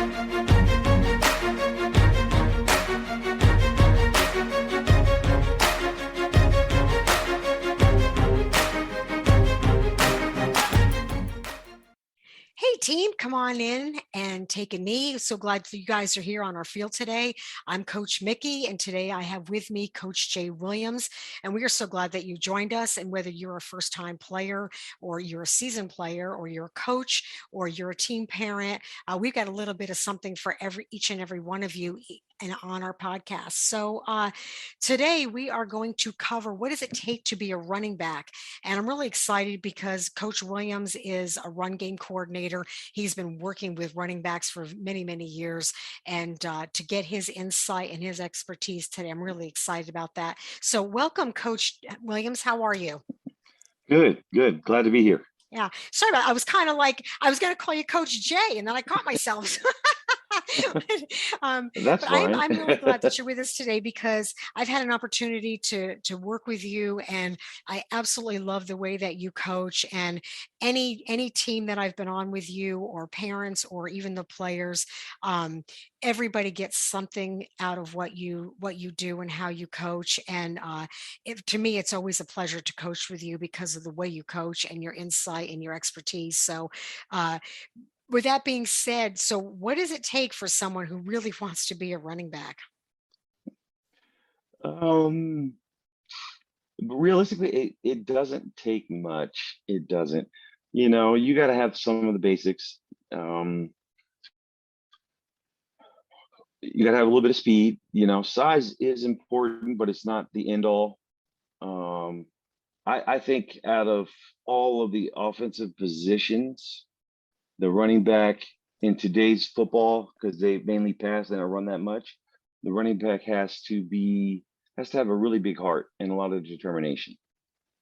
Hey team, come on in and take a knee. So glad that you guys are here on our field today. I'm Coach Mikki, and today I have with me Coach Jay Williams. And we are so glad that you joined us. And whether you're a first-time player, or you're a seasoned player, or you're a coach, or you're a team parent, we've got a little bit of something for each and every one of you and on our podcast. So today we are going to cover what does it take to be a running back. And I'm really excited because Coach Williams is a run game coordinator. He's been working with running backs for many, many years. And to get his insight and his expertise today, I'm really excited about that. So welcome, Coach Williams. How are you? Good, good. Glad to be here. Yeah, sorry about. I was kind of like I was going to call you Coach Jay, and then I caught myself. That's But fine. I'm really glad that you're with us today because I've had an opportunity to work with you, and I absolutely love the way that you coach. And any team that I've been on with you, or parents, or even the players, um, everybody gets something out of what you do and how you coach. And to me, it's always a pleasure to coach with you because of the way you coach and your insight and your expertise. So. Uh, with that being said, so what does it take for someone who really wants to be a running back? Um, Realistically, it doesn't take much. It doesn't. You got to have some of the basics. Um, you got to have a little bit of speed. Size is important, but it's not the end all. Um, I think out of all of the offensive positions, the running back in today's football, because they mainly pass and don't run that much, the running back has to have a really big heart and a lot of determination,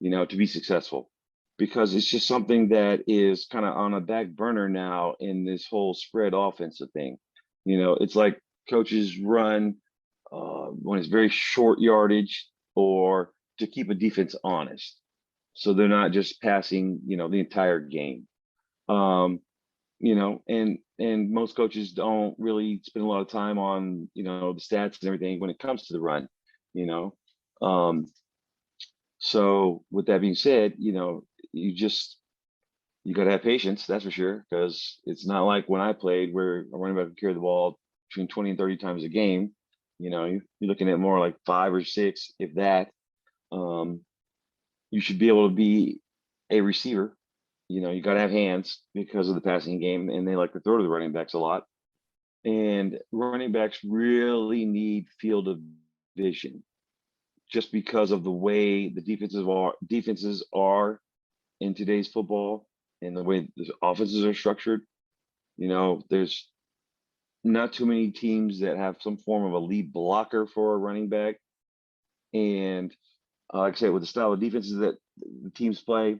to be successful. Because it's just something that is kind of on a back burner now in this whole spread offensive thing. It's like coaches run when it's very short yardage or to keep a defense honest. So they're not just passing, the entire game. Um, and most coaches don't really spend a lot of time on the stats and everything when it comes to the run. you know um so with that being said, you got to have patience, that's for sure, because it's not like when I played where a running back could carry the ball between 20 and 30 times a game. You're looking at more like five or six, if that. um you should be able to be a receiver. You got to have hands because of the passing game, and they like to throw to the running backs a lot. And running backs really need field of vision, just because of the way the defenses are in today's football, and the way the offenses are structured. There's not too many teams that have some form of a lead blocker for a running back. And like I said, with the style of defenses that the teams play,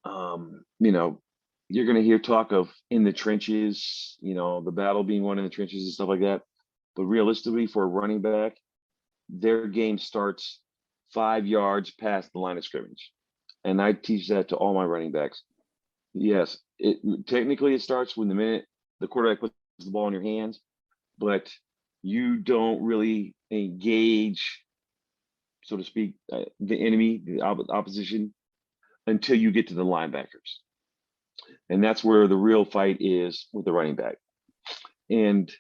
um, you know, you're going to hear talk of in the trenches, the battle being won in the trenches and stuff like that. But realistically, for a running back, their game starts 5 yards past the line of scrimmage. And I teach that to all my running backs. Yes, it starts when the minute the quarterback puts the ball in your hands, but you don't really engage, so to speak, the enemy, the opposition, until you get to the linebackers. And that's where the real fight is with the running back. And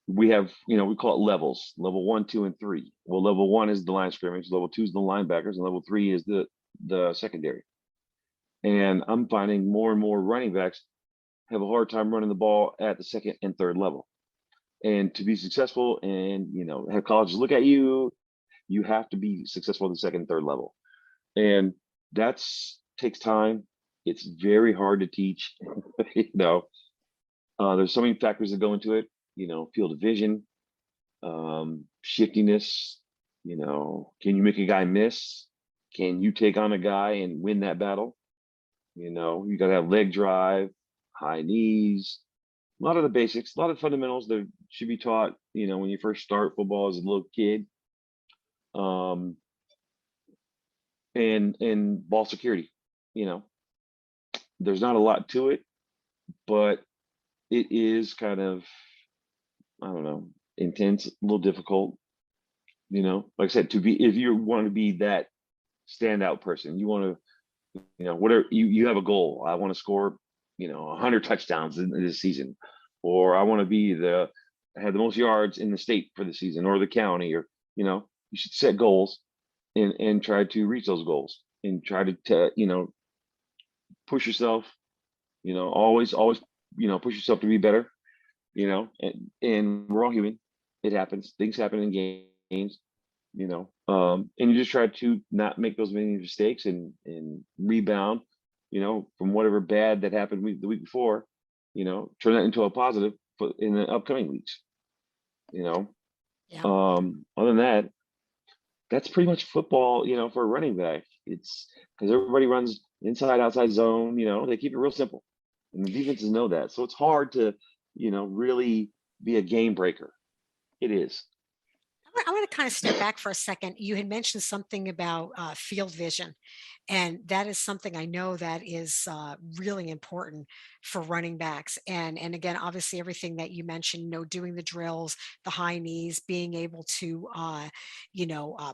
we have, we call it levels: level 1, 2, and 3. Well, level 1 is the line of scrimmage, level 2 is the linebackers, and level 3 is the secondary. And I'm finding more and more running backs have a hard time running the ball at the second and third level. And to be successful and have colleges look at you, you have to be successful at the second and third level. And that's takes time. It's very hard to teach. There's so many factors that go into it. Field of vision, shiftiness. Can you make a guy miss? Can you take on a guy and win that battle? You got to have leg drive, high knees, a lot of the basics, a lot of fundamentals that should be taught, when you first start football as a little kid. Um, and ball security. There's not a lot to it, but it is kind of I don't know, intense, a little difficult. Like I said, to be if you want to be that standout person, you want to, whatever you have a goal. I want to score, 100 touchdowns in this season, or I want to be have the most yards in the state for the season or the county, or you should set goals and try to reach those goals and try to push yourself. Always push yourself to be better. And we're all human. It happens. Things happen in games. And you just try to not make those many mistakes and rebound, from whatever bad that happened the week before, turn that into a positive for in the upcoming weeks. you know. Yeah. Other than that, that's pretty much football, for a running back. It's because everybody runs inside, outside zone, they keep it real simple. And the defenses know that. So it's hard to, really be a game breaker. It is. I want to kind of step back for a second. You had mentioned something about field vision, and that is something I know that is really important for running backs. And again, obviously, everything that you mentioned, doing the drills, the high knees, being able to,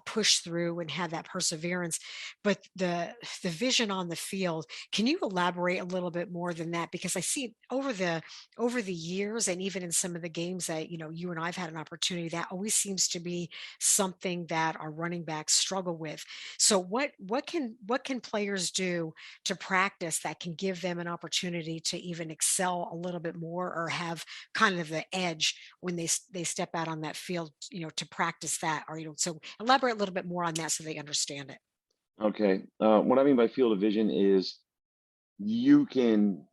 push through and have that perseverance. But the vision on the field, can you elaborate a little bit more than that? Because I see over the years, and even in some of the games that you and I've had an opportunity, that always seems to be something that our running backs struggle with. So what can players do to practice that can give them an opportunity to even excel a little bit more, or have kind of the edge when they step out on that field, to practice that? Or so elaborate a little bit more on that so they understand it. Okay. What I mean by field of vision is you can,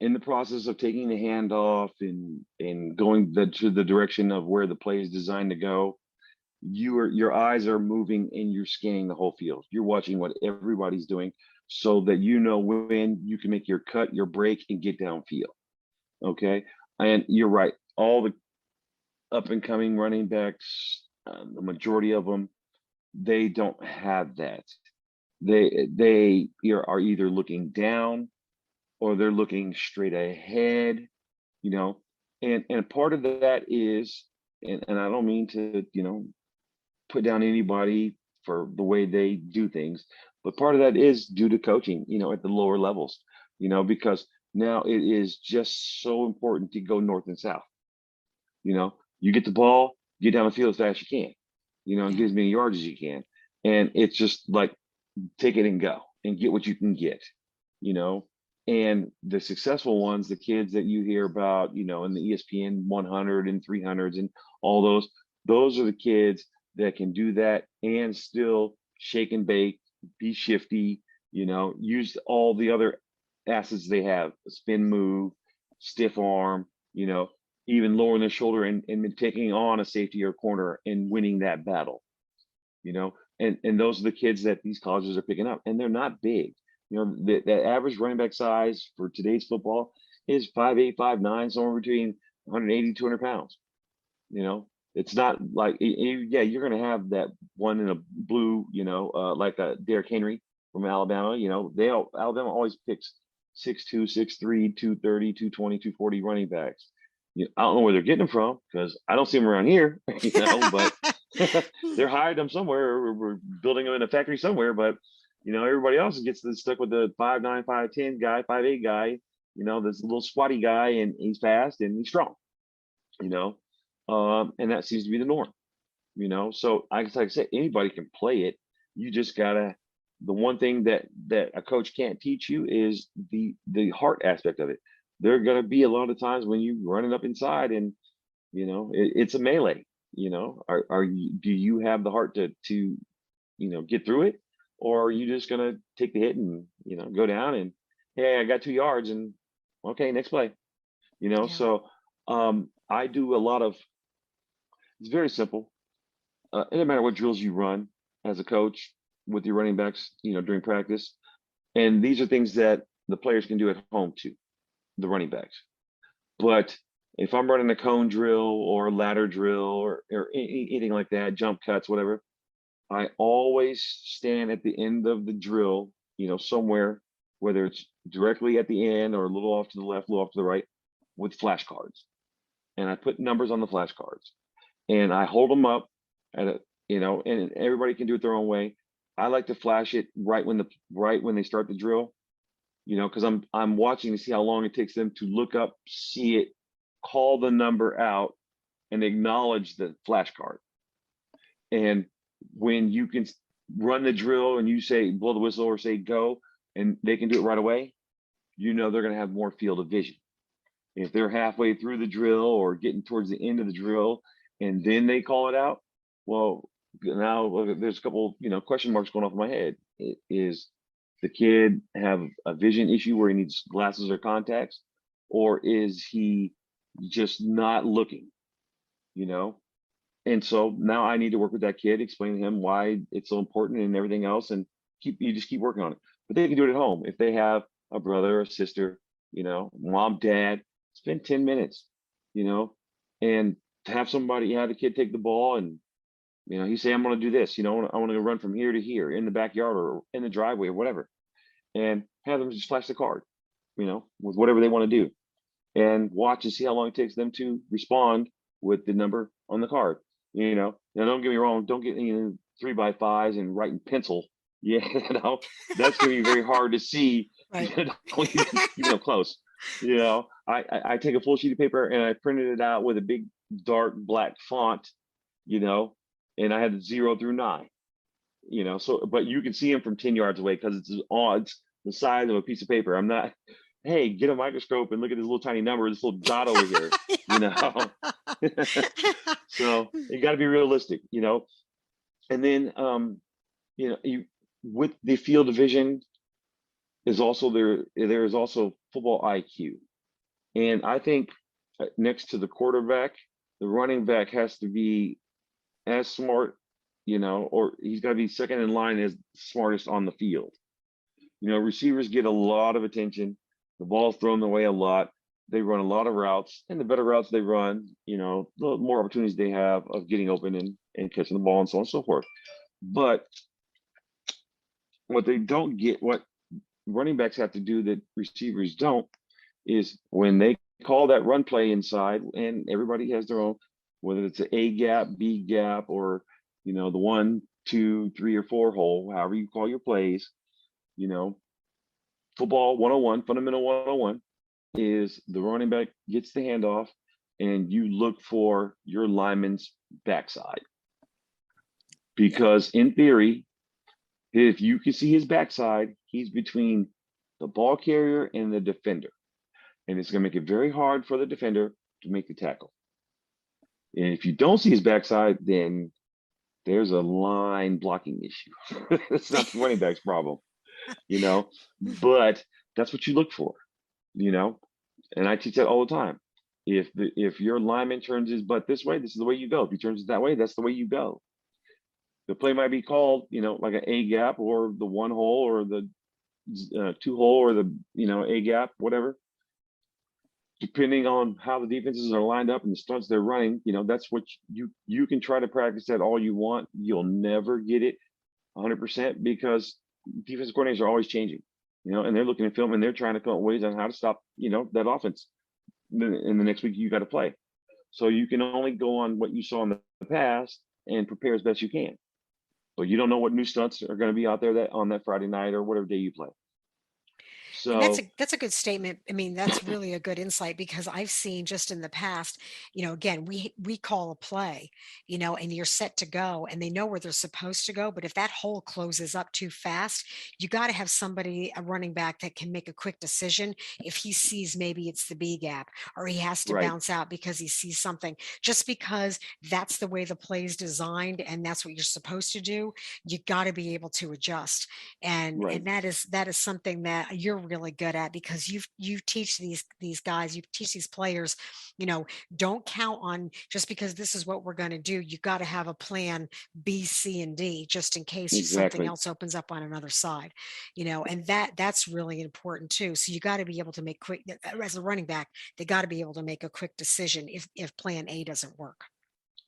in the process of taking the handoff and going to the direction of where the play is designed to go, your eyes are moving and you're scanning the whole field. You're watching what everybody's doing so that you know when you can make your cut, your break, and get downfield. Okay. And you're right. All the up and coming running backs, the majority of them, they don't have that. They are either looking down or they're looking straight ahead, you know. And part of that is, and I don't mean to, put down anybody for the way they do things, but part of that is due to coaching, at the lower levels, because now it is just so important to go north and south. You get the ball, get down the field as fast as you can, and Yeah. get as many yards as you can. And it's just like take it and go and get what you can get, you know. And the successful ones, the kids that you hear about, in the ESPN 100 and 300s and all those are the kids that can do that and still shake and bake, be shifty, use all the other assets they have, spin move, stiff arm, even lowering their shoulder and taking on a safety or corner and winning that battle, you know. And those are the kids that these colleges are picking up, and they're not big. The average running back size for today's football is 5'8", 5'9", somewhere between 180, 200 pounds. It's not like, yeah, you're going to have that one in a blue, like a Derrick Henry from Alabama. Alabama always picks 6'2", 6'3", 230, 220, 240 running backs. I don't know where they're getting them from because I don't see them around here, but they're hiring them somewhere, or we're building them in a factory somewhere. But everybody else gets stuck with the 5'9", 5'10" guy, 5'8" guy. This little squatty guy, and he's fast and he's strong. And that seems to be the norm. So like I said, anybody can play it. You just gotta. The one thing that a coach can't teach you is the heart aspect of it. There are gonna be a lot of times when you running up inside, and it's a melee. Do you have the heart to get through it, or are you just gonna take the hit and go down and, hey, I got 2 yards and okay, next play. Yeah. So I do a lot of. It's very simple. It doesn't matter what drills you run as a coach with your running backs, during practice. And these are things that the players can do at home too, the running backs. But if I'm running a cone drill or a ladder drill or anything like that, jump cuts, whatever, I always stand at the end of the drill, somewhere, whether it's directly at the end or a little off to the left, a little off to the right, with flashcards. and I put numbers on the flashcards, and I hold them up at a, and everybody can do it their own way. I like to flash it right when they start the drill, because I'm watching to see how long it takes them to look up, see it, call the number out, and acknowledge the flashcard. And when you can run the drill and you say blow the whistle or say go, and they can do it right away, they're going to have more field of vision. If they're halfway through the drill or getting towards the end of the drill and then they call it out, well, now there's a couple, question marks going off in my head. Is the kid have a vision issue where he needs glasses or contacts, or is he just not looking, And so now I need to work with that kid, explain to him why it's so important and everything else, and you just keep working on it. But they can do it at home if they have a brother or sister, mom, dad. Spend 10 minutes, and have the kid take the ball and, he say, I'm going to do this, I want to run from here to here in the backyard or in the driveway or whatever, and have them just flash the card, with whatever they want to do, and watch and see how long it takes them to respond with the number on the card. Now don't get me wrong, don't get any 3x5s and write in pencil. That's going to be very hard to see. Right. Close. I take a full sheet of paper and I printed it out with a big dark black font, and I had 0 through 9, so, but you can see them from 10 yards away because it's the size of a piece of paper. I'm not, hey, get a microscope and look at this little tiny number, this little dot over here, So you got to be realistic, and then, with the field of vision is also there is also football IQ. And I think next to the quarterback, the running back has to be as smart, or he's got to be second in line as smartest on the field. Receivers get a lot of attention. The ball's thrown away a lot. They run a lot of routes, and the better routes they run, the more opportunities they have of getting open and catching the ball and so on and so forth. But what they don't get, what running backs have to do that receivers don't, is when they call that run play inside, and everybody has their own, whether it's an A gap, B gap, or the 1, 2, 3, or 4 hole, however you call your plays, football 101, fundamental 101 is the running back gets the handoff and you look for your lineman's backside. Because in theory, if you can see his backside, he's between the ball carrier and the defender. And it's going to make it very hard for the defender to make the tackle. And if you don't see his backside, then there's a line blocking issue. It's not the running back's problem, but that's what you look for, and I teach that all the time. If your lineman turns his butt this way, this is the way you go. If he turns it that way, that's the way you go. The play might be called, like an A gap or the 1 hole or the 2 hole or the, A gap, whatever. Depending on how the defenses are lined up and the stunts they're running, that's what you can try to practice that all you want. You'll never get it 100% because defensive coordinators are always changing, and they're looking at film and they're trying to come up with ways on how to stop, that offense in the next week you got to play. So you can only go on what you saw in the past and prepare as best you can. But you don't know what new stunts are going to be out there on that Friday night or whatever day you play. So And that's a good statement. I mean, that's really a good insight because I've seen just in the past, again, we call a play, and you're set to go and they know where they're supposed to go. But if that hole closes up too fast, you got to have somebody, a running back that can make a quick decision. If he sees maybe it's the B gap or he has to right, bounce out because he sees something, just because that's the way the play is designed and that's what you're supposed to do, you got to be able to adjust. And right, that is something that you're really good at because you teach these guys, you teach these players, don't count on just because this is what we're going to do. You got to have a plan B, C, and D just in case something exactly, else opens up on another side, and that's really important too. So you got to be able to make quick, as a running back, they got to be able to make a quick decision if plan A doesn't work.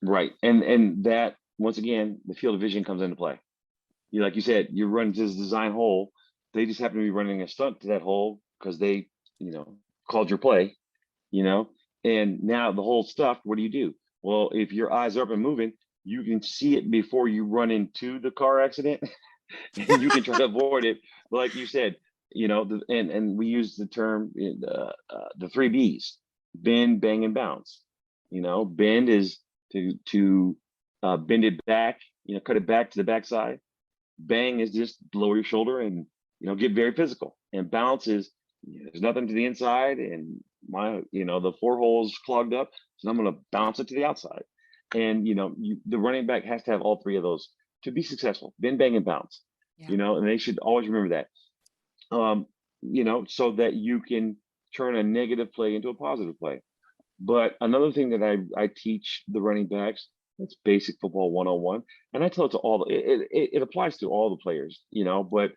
right, and that once again, the field of vision comes into play. Like you said, you're running this design hole. They just happen to be running a stunt to that hole because they, called your play, And now the whole stuff, what do? Well, if your eyes are up and moving, you can see it before you run into the car accident and you can try to avoid it. But like you said, and we use the term the three B's: bend, bang, and bounce. Bend is to bend it back, cut it back to the backside. Bang is just lower your shoulder and get very physical. And bounce is there's nothing to the inside, and the four holes clogged up, so I'm going to bounce it to the outside. And the running back has to have all three of those to be successful: bend, bang, and bounce. Yeah. And they should always remember that. So that you can turn a negative play into a positive play. But another thing that I teach the running backs, that's basic football 101, and I tell it to it applies to all the players, but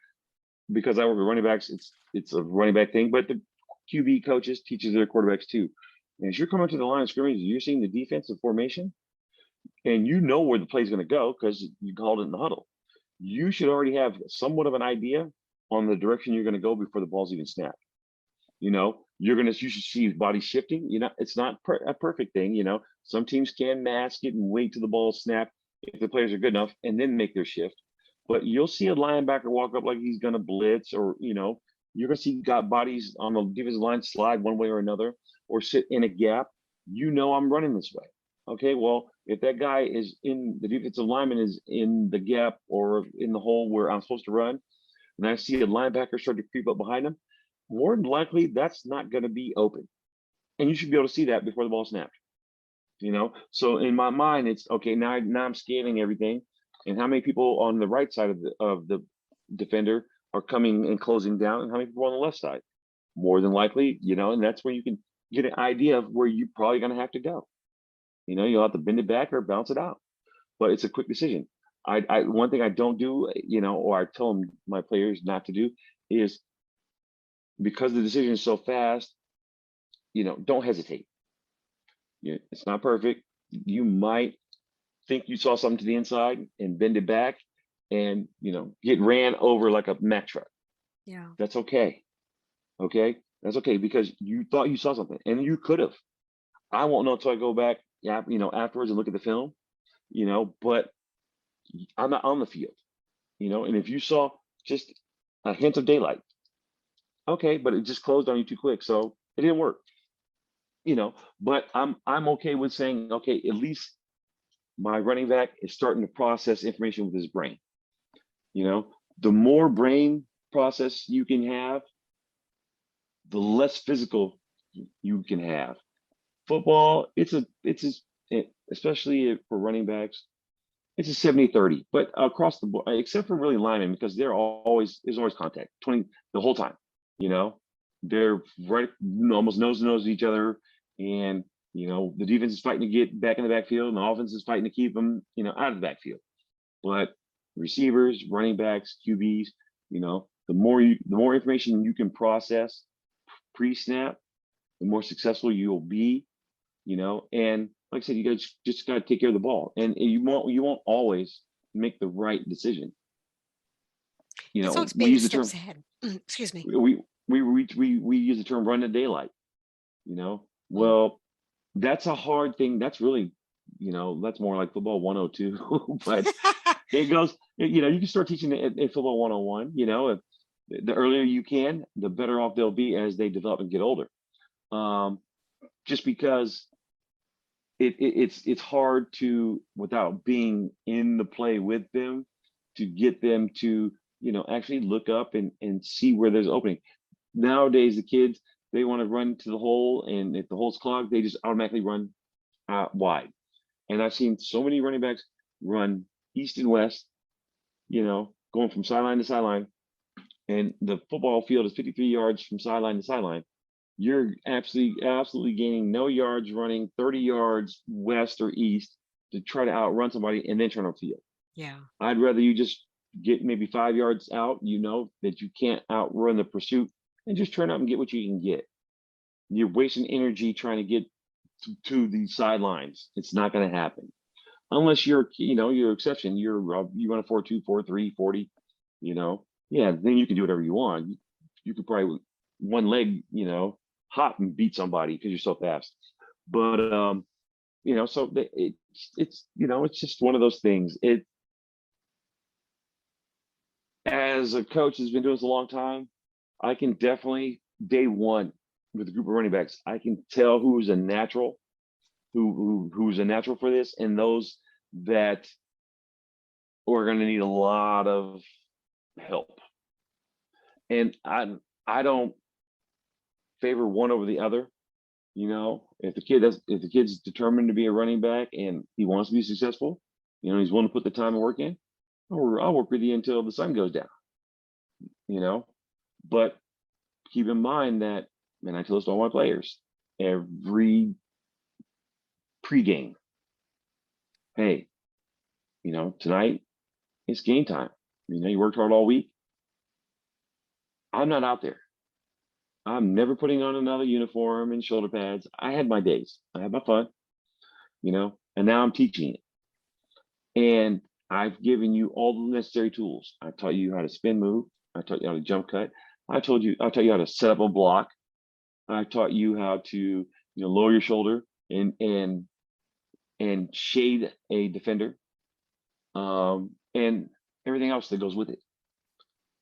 because I work with running backs, it's a running back thing, but the QB coaches teaches their quarterbacks too. And as you're coming to the line of scrimmage, you're seeing the defensive formation, and you know where the play is going to go because you called it in the huddle. You should already have somewhat of an idea on the direction you're going to go before the ball's even snapped. You should see his body shifting. It's not a perfect thing. Some teams can mask it and wait till the ball snap if the players are good enough and then make their shift. But you'll see a linebacker walk up like he's going to blitz, or you're going to see got bodies on the defensive line slide one way or another, or sit in a gap. I'm running this way. Okay, well, if that guy is in the defensive lineman is in the gap or in the hole where I'm supposed to run, and I see a linebacker start to creep up behind him, more than likely that's not going to be open. And you should be able to see that before the ball snapped. So in my mind, it's okay. Now I'm scanning everything, and how many people on the right side of the defender are coming and closing down, and how many people on the left side? More than likely, and that's where you can get an idea of where you're probably going to have to go. You'll have to bend it back or bounce it out, but it's a quick decision. One thing I don't do, or I tell them my players not to do is, because the decision is so fast, don't hesitate. It's not perfect. You might think you saw something to the inside and bend it back and, get ran over like a Mack truck. Yeah. That's okay. Okay. That's okay, because you thought you saw something and you could have. I won't know until I go back, afterwards and look at the film, but I'm not on the field, and if you saw just a hint of daylight, okay, but it just closed on you too quick, so it didn't work. But I'm okay with saying, okay, at least my running back is starting to process information with his brain. The more brain process you can have, the less physical you can have. Football, especially for running backs, it's a 70-30, but across the board, except for really linemen, because there's always contact 20 the whole time. They're right, almost nose to nose with each other, and the defense is fighting to get back in the backfield, and the offense is fighting to keep them out of the backfield. But receivers, running backs, QBs, the more information you can process pre-snap, the more successful you'll be. And like I said, you guys just got to take care of the ball, and you won't always make the right decision. It's always We baby use the term. steps ahead. Excuse me. We use the term run the daylight. Well, that's a hard thing. That's really, that's more like football 102. But it goes. You can start teaching it in football 101. If the earlier you can, the better off they'll be as they develop and get older. Just because it's hard to, without being in the play with them, to get them to actually look up and see where there's opening. Nowadays, the kids, they want to run to the hole, and if the hole's clogged, they just automatically run wide. And I've seen so many running backs run east and west, going from sideline to sideline, and the football field is 53 yards from sideline to sideline. You're absolutely gaining no yards running 30 yards west or east to try to outrun somebody and then turn off the field. Yeah. I'd rather you just get maybe 5 yards out, that you can't outrun the pursuit, and just turn up and get what you can get. You're wasting energy trying to get to the sidelines. It's not going to happen unless you're your exception. You run a 4.2, 4.3, 40. Yeah, then you can do whatever you want. You could probably one leg, hop and beat somebody because you're so fast. But so it's just one of those things. It As a coach who's been doing this a long time, I can definitely day one with a group of running backs, I can tell who's a natural, who's a natural for this, and those that are going to need a lot of help. And I don't favor one over the other. If the kid's determined to be a running back and he wants to be successful, he's willing to put the time and work in, I'll work with you until the sun goes down. But keep in mind that, and I tell this to all my players, every pregame, hey, tonight it's game time. You worked hard all week. I'm not out there. I'm never putting on another uniform and shoulder pads. I had my days. I had my fun, and now I'm teaching it. And I've given you all the necessary tools. I taught you how to spin move. I taught you how to jump cut. I taught you how to set up a block. I taught you how to lower your shoulder and shade a defender, and everything else that goes with it.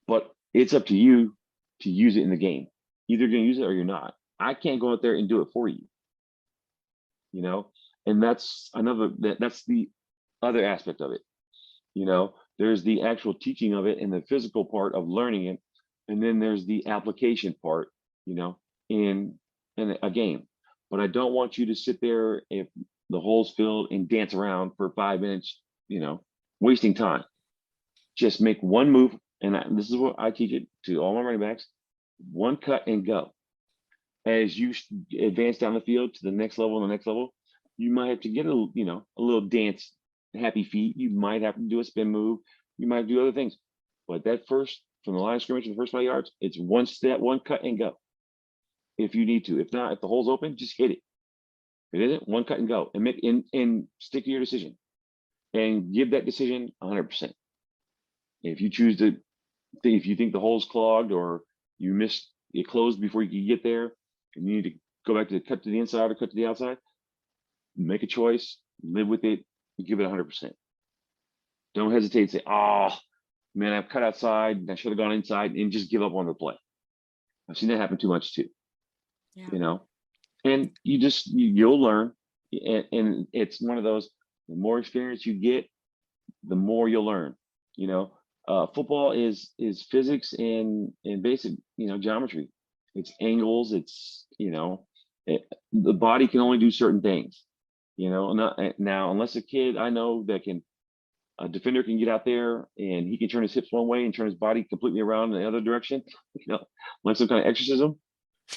But it's up to you to use it in the game. Either you're going to use it or you're not. I can't go out there and do it for you. And that's the other aspect of it. There's the actual teaching of it and the physical part of learning it, and then there's the application part, in a game. But I don't want you to sit there if the hole's filled and dance around for 5 minutes, wasting time. Just make one move, and this is what I teach it to all my running backs: one cut and go. As you advance down the field to the next level and the next level, you might have to get a little dance, happy feet. You might have to do a spin move. You might do other things. But that first, from the line of scrimmage to the first 5 yards, it's one step, one cut and go. If you need to. If not, if the hole's open, just hit it. If it isn't, one cut and go, and stick to your decision, and give that decision 100%. If you choose to, if you think the hole's clogged or you missed it closed before you can get there, and you need to go back to cut to the inside or cut to the outside, make a choice, live with it, and give it 100%. Don't hesitate to say, "Oh man, I've cut outside, and I should have gone inside," and just give up on the play. I've seen that happen too much too. Yeah. And you'll learn, and it's one of those, the more experience you get, the more you'll learn. Football is physics and basic geometry. It's angles. It's the body can only do certain things. Now, unless a kid I know that a defender can get out there and he can turn his hips one way and turn his body completely around in the other direction, like some kind of exorcism.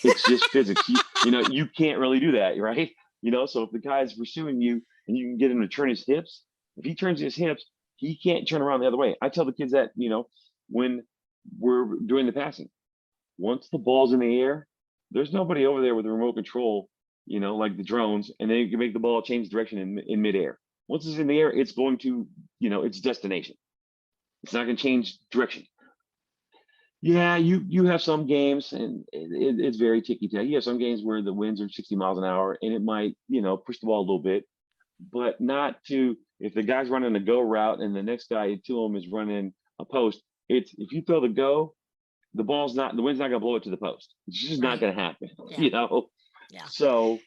It's just physics. You can't really do that, right? So if the guy is pursuing you and you can get him to turn his hips, if he turns his hips, he can't turn around the other way. I tell the kids that, when we're doing the passing, once the ball's in the air, there's nobody over there with a remote control, like the drones, and they can make the ball change direction in midair. Once it's in the air, it's going to, its destination. It's not going to change direction. Yeah, you have some games, and it's very ticky-tacky. You have some games where the winds are 60 miles an hour, and it might, push the ball a little bit, but not to, if the guy's running a go route and the next guy to him is running a post, if you throw the go, the wind's not going to blow it to the post. It's just not going to happen, Yeah. Yeah. So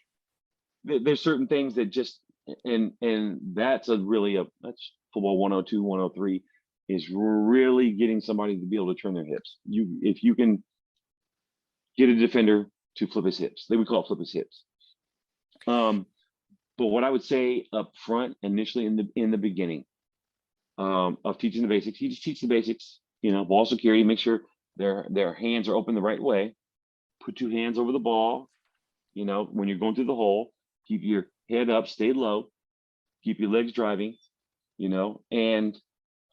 there's certain things that just, and that's that's football 102, 103, is really getting somebody to be able to turn their hips. If you can get a defender to flip his hips, they would call it flip his hips. But what I would say up front, initially in the beginning, of teaching the basics, you just teach the basics. Ball security. Make sure their hands are open the right way. Put 2 hands over the ball. When you're going through the hole, keep your head up, stay low, keep your legs driving. And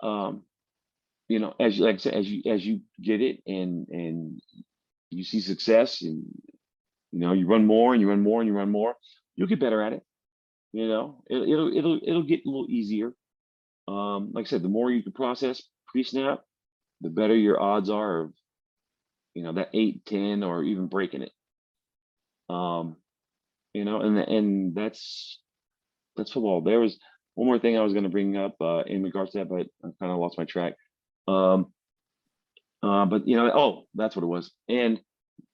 as like I said, as you get it and you see success, and you run more and you run more and you run more, you'll get better at it. It'll get a little easier. Like I said, the more you can process pre-snap, the better your odds are of that 8, 10, or even breaking it. and that's football. There was one more thing I was going to bring up in regards to that, but I kind of lost my track. Um, but oh, that's what it was. And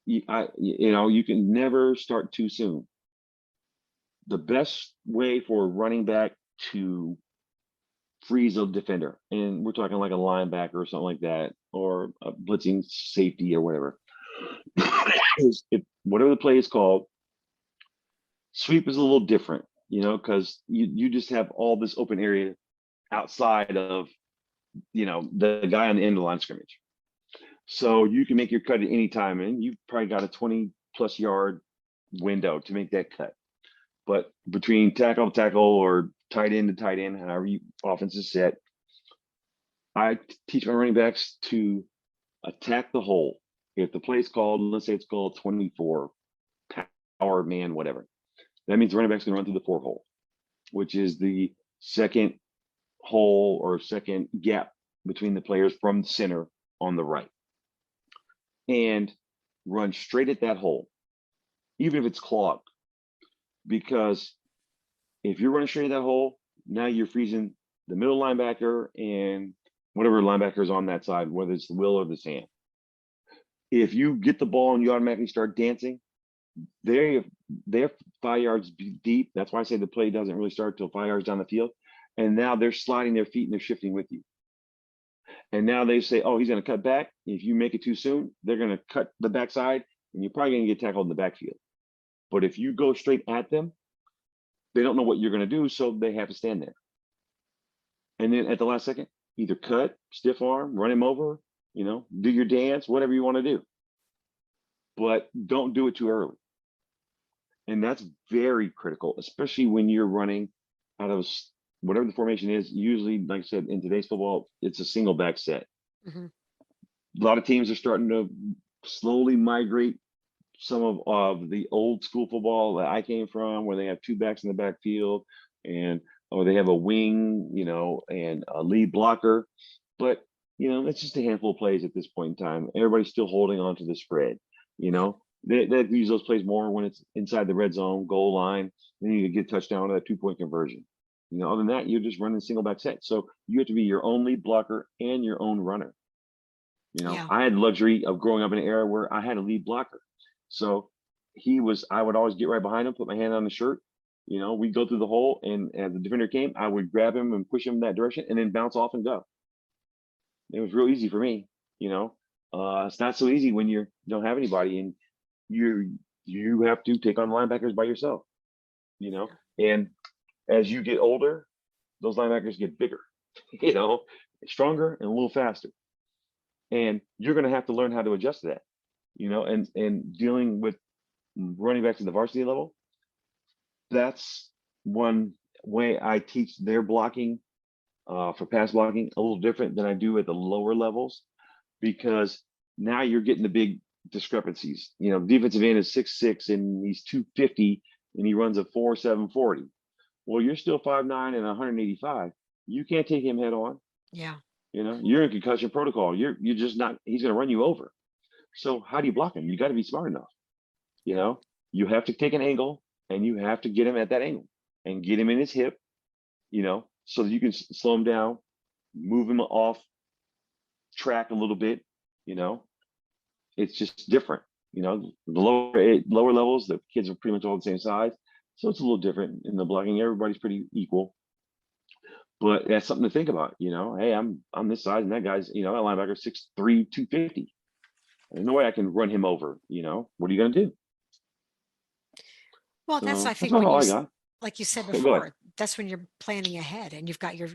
you can never start too soon. The best way for a running back to freeze a defender, and we're talking like a linebacker or something like that, or a blitzing safety or whatever, is if whatever the play is called, sweep is a little different, because you just have all this open area outside of the guy on the end of the line of scrimmage. So you can make your cut at any time, and you've probably got a 20+ yard window to make that cut. But between tackle to tackle or tight end to tight end, however you offense is set, I teach my running backs to attack the hole. If the play is called, let's say it's called 24 power man, whatever, that means the running back's going to run through the 4 hole, which is the second hole or second gap between the players from the center on the right, and run straight at that hole, even if it's clogged. Because if you're running straight at that hole, now you're freezing the middle linebacker and whatever linebacker is on that side, whether it's the Will or the Sam. If you get the ball and you automatically start dancing, they're 5 yards deep. That's why I say the play doesn't really start till 5 yards down the field. And now they're sliding their feet and they're shifting with you. And now they say, oh, he's going to cut back. If you make it too soon, they're going to cut the backside, and you're probably going to get tackled in the backfield. But if you go straight at them, they don't know what you're going to do, so they have to stand there. And then at the last second, either cut, stiff arm, run him over, do your dance, whatever you want to do. But don't do it too early. And that's very critical, especially when you're running out of whatever the formation is. Usually, like I said, in today's football, it's a single back set. Mm-hmm. A lot of teams are starting to slowly migrate some of the old school football that I came from, where they have 2 backs in the backfield, or they have a wing, and a lead blocker. But it's just a handful of plays at this point in time. Everybody's still holding on to the spread. They use those plays more when it's inside the red zone, goal line. Then you get a touchdown or a 2-point conversion. Other than that, you're just running single back set. So you have to be your own lead blocker and your own runner. Yeah. I had the luxury of growing up in an era where I had a lead blocker. So I would always get right behind him, put my hand on the shirt. We'd go through the hole, and as the defender came, I would grab him and push him in that direction and then bounce off and go. It was real easy for me. It's not so easy when you don't have anybody and you have to take on linebackers by yourself, and as you get older, those linebackers get bigger, stronger and a little faster. And you're going to have to learn how to adjust to that, and dealing with running back to the varsity level. That's one way I teach their blocking for pass blocking a little different than I do at the lower levels, because now you're getting the big discrepancies. Defensive end is 6'6" and he's 250 and he runs a 4.7 40. Well, you're still 5'9" and 185. You can't take him head on. Yeah. You're in concussion protocol. You're just not. He's going to run you over. So how do you block him? You got to be smart enough. You have to take an angle, and you have to get him at that angle and get him in his hip. So that you can slow him down, move him off track a little bit. It's just different. The lower levels, the kids are pretty much all the same size, so it's a little different in the blocking. Everybody's pretty equal. But that's something to think about. Hey, I'm this size, and that guy's, that linebacker 6'3", 250. There's no way I can run him over. What are you going to do? Well, that's, So I that's think, about when all you, I got. like you said Go ahead. before, that's when you're planning ahead and you've got your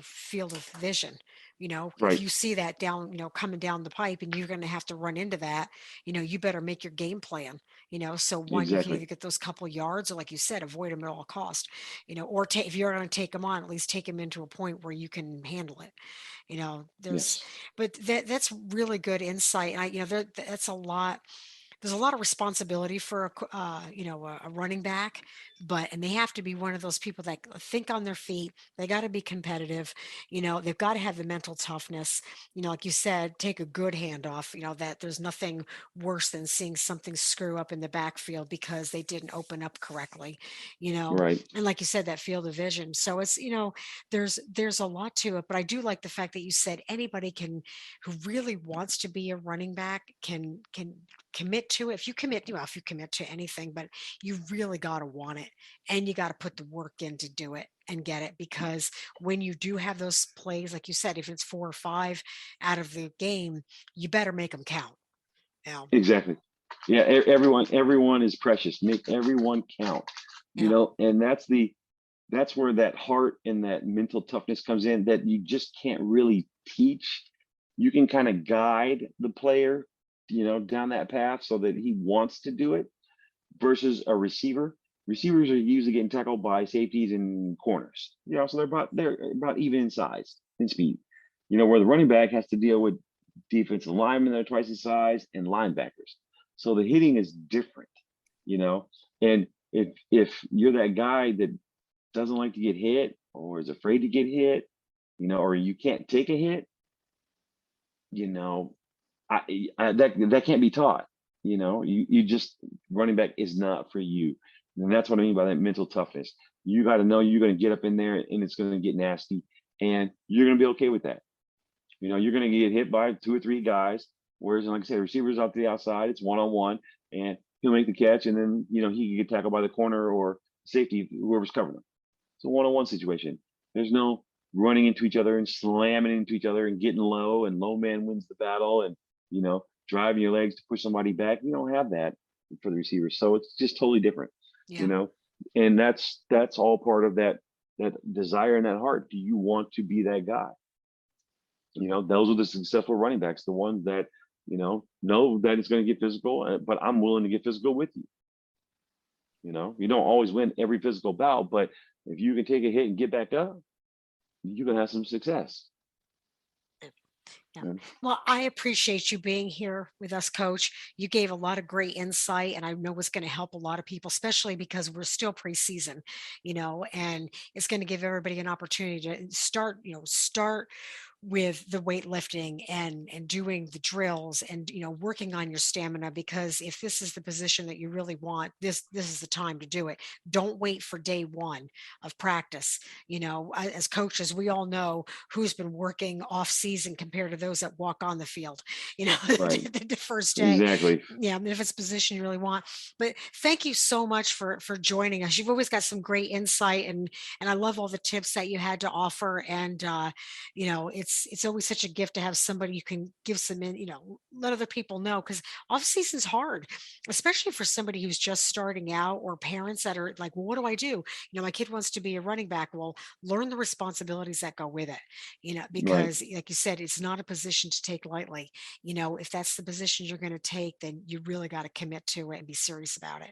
field of vision. If Right. you see that down, coming down the pipe, and you're going to have to run into that, you better make your game plan. So one, you can either Exactly. get those couple yards, or like you said, avoid them at all cost. Or if you're going to take them on, at least take them into a point where you can handle it. There's, Yes. but that's really good insight. And that's a lot. there's a lot of responsibility for a running back, and they have to be one of those people that think on their feet. They got to be competitive. They've got to have the mental toughness. Like you said, take a good handoff. That there's nothing worse than seeing something screw up in the backfield because they didn't open up correctly. You know, Right. and like you said, that field of vision. So it's there's a lot to it, but I do like the fact that you said anybody can who really wants to be a running back can commit to it. If you commit to anything, but you really got to want it and you got to put the work in to do it and get it, because when you do have those plays, like you said, if it's 4 or 5 out of the game, you better make them count. Now, Exactly. Yeah. Everyone is precious. Make everyone count. yeah, And that's where that heart and that mental toughness comes in that you just can't really teach. You can kind of guide the player, down that path so that he wants to do it versus a receiver. Receivers are usually getting tackled by safeties and corners, so they're about even in size and speed. Where the running back has to deal with defensive linemen that are twice his size and linebackers. So the hitting is different, you know. And if you're that guy that doesn't like to get hit or is afraid to get hit, or you can't take a hit, you know, that can't be taught. You just running back is not for you, and that's what I mean by that mental toughness. You got to know you're going to get up in there and it's going to get nasty, and you're going to be okay with that. You're going to get hit by 2 or 3 guys, whereas, like I said, receivers out to the outside, it's one-on-one, and he'll make the catch, and then he can get tackled by the corner or safety, whoever's covering him. It's a one-on-one situation. There's no running into each other and slamming into each other and getting low, and low man wins the battle, and driving your legs to push somebody back. You don't have that for the receivers, so it's just totally different. yeah. You know, and that's all part of that desire and that heart. Do you want to be that guy? Those are the successful running backs, the ones that know that it's going to get physical, but I'm willing to get physical with you. You don't always win every physical bout, but if you can take a hit and get back up, you're going to have some success. Yeah. Yeah. Well, I appreciate you being here with us, Coach. You gave a lot of great insight, and I know it's going to help a lot of people, especially because we're still preseason, and it's going to give everybody an opportunity to start with the weightlifting and doing the drills and working on your stamina, because if this is the position that you really want, this is the time to do it. Don't wait for day one of practice. As coaches, we all know who's been working off season compared to those that walk on the field, Right. the first day. Exactly. Yeah, if it's a position you really want. But thank you so much for joining us. You've always got some great insight, and I love all the tips that you had to offer. And it's always such a gift to have somebody you can give some let other people know, because off season's hard, especially for somebody who's just starting out, or parents that are like, well, what do I do? My kid wants to be a running back. Well, learn the responsibilities that go with it, Right. because like you said, it's not a position to take lightly. If that's the position you're going to take, then you really got to commit to it and be serious about it.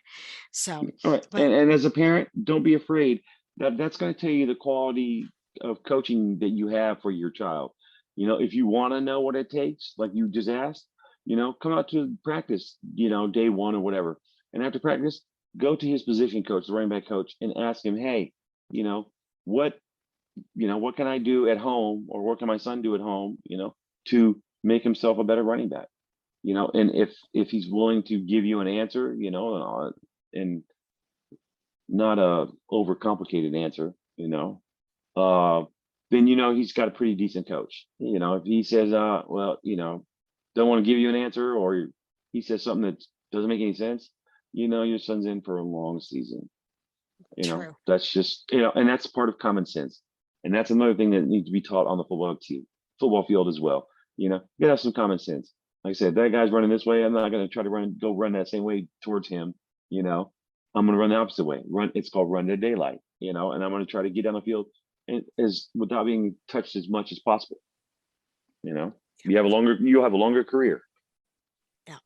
So, All right. but And as a parent, don't be afraid. That's going to tell you the quality of coaching that you have for your child. If you want to know what it takes, like you just asked, come out to practice, day one or whatever. And after practice, go to his position coach, the running back coach, and ask him, hey, you know, what, what can I do at home, or what can my son do at home, to make himself a better running back? And if he's willing to give you an answer, and not a overcomplicated answer, uh, then he's got a pretty decent coach. If he says, well, don't want to give you an answer, or he says something that doesn't make any sense, your son's in for a long season. true. That's just and that's part of common sense, and that's another thing that needs to be taught on the football field as well. You gotta have some common sense. Like I said, that guy's running this way. I'm not gonna try to go run that same way towards him. I'm gonna run the opposite way. It's called run to daylight. And I'm gonna try to get down the field as without being touched as much as possible. You'll have a longer career. Yeah.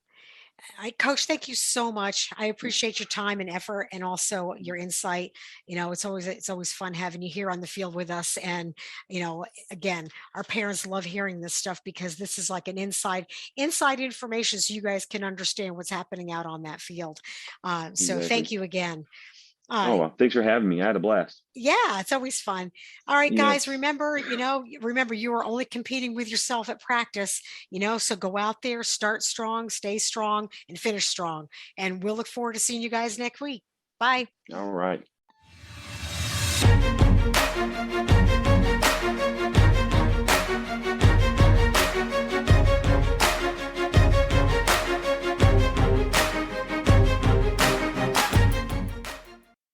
Coach, thank you so much. I appreciate your time and effort, and also your insight. It's always fun having you here on the field with us. And again, our parents love hearing this stuff because this is like an inside information, so you guys can understand what's happening out on that field. So thank Exactly. you again. Uh, Oh, well, thanks for having me. I had a blast. yeah, it's always fun. All right, guys, Yes. remember you are only competing with yourself at practice, so go out there, start strong, stay strong, and finish strong. And we'll look forward to seeing you guys next week. Bye. All right.